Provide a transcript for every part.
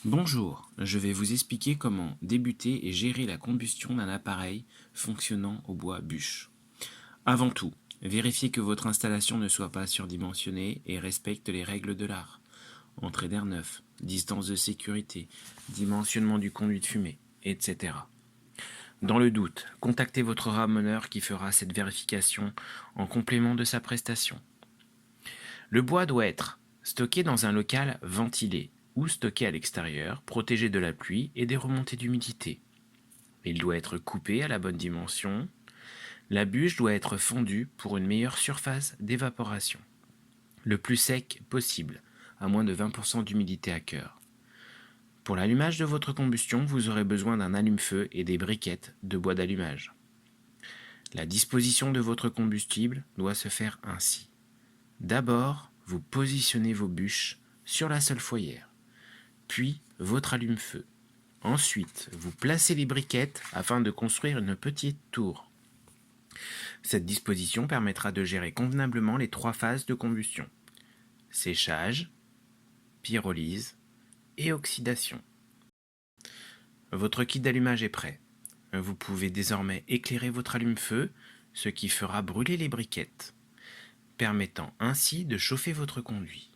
Bonjour, je vais vous expliquer comment débuter et gérer la combustion d'un appareil fonctionnant au bois bûche. Avant tout, vérifiez que votre installation ne soit pas surdimensionnée et respecte les règles de l'art. Entrée d'air neuf, distance de sécurité, dimensionnement du conduit de fumée, etc. Dans le doute, contactez votre ramoneur qui fera cette vérification en complément de sa prestation. Le bois doit être stocké dans un local ventilé ou stocké à l'extérieur, protégé de la pluie et des remontées d'humidité. Il doit être coupé à la bonne dimension. La bûche doit être fondue pour une meilleure surface d'évaporation. Le plus sec possible, à moins de 20% d'humidité à cœur. Pour l'allumage de votre combustion, vous aurez besoin d'un allume-feu et des briquettes de bois d'allumage. La disposition de votre combustible doit se faire ainsi. D'abord, vous positionnez vos bûches sur la solfoyère, puis votre allume-feu. Ensuite, vous placez les briquettes afin de construire une petite tour. Cette disposition permettra de gérer convenablement les 3 phases de combustion: séchage, pyrolyse et oxydation. Votre kit d'allumage est prêt. Vous pouvez désormais éclairer votre allume-feu, ce qui fera brûler les briquettes, permettant ainsi de chauffer votre conduit.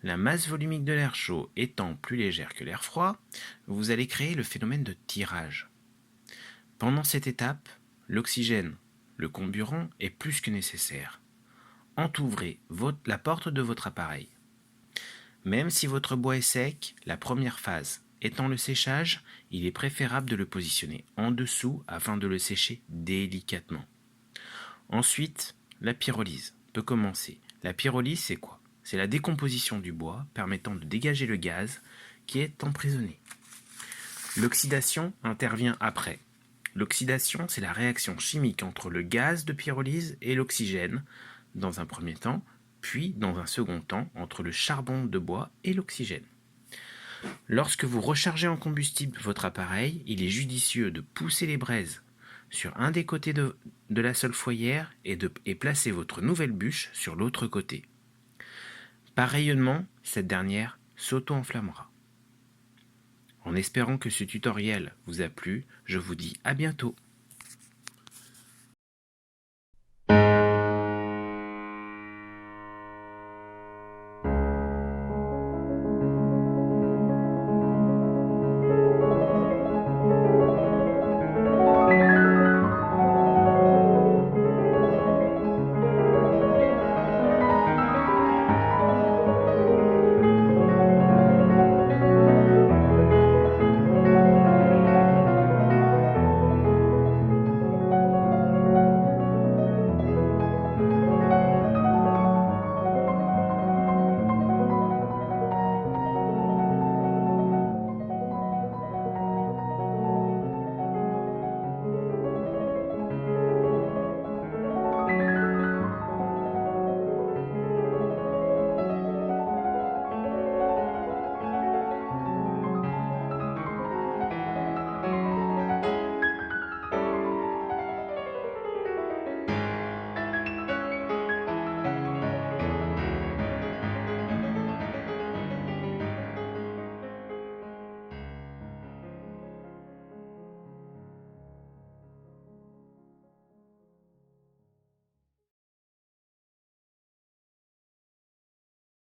La masse volumique de l'air chaud étant plus légère que l'air froid, vous allez créer le phénomène de tirage. Pendant cette étape, l'oxygène, le comburant, est plus que nécessaire. Entouvrez la porte de votre appareil. Même si votre bois est sec, la première phase étant le séchage, il est préférable de le positionner en dessous afin de le sécher délicatement. Ensuite, la pyrolyse peut commencer. La pyrolyse, c'est quoi? C'est la décomposition du bois permettant de dégager le gaz qui est emprisonné. L'oxydation intervient après. L'oxydation, c'est la réaction chimique entre le gaz de pyrolyse et l'oxygène, dans un premier temps, puis dans un second temps, entre le charbon de bois et l'oxygène. Lorsque vous rechargez en combustible votre appareil, il est judicieux de pousser les braises sur un des côtés de la solfoyère et placer votre nouvelle bûche sur l'autre côté. Par rayonnement, cette dernière s'auto-enflammera. En espérant que ce tutoriel vous a plu, je vous dis à bientôt.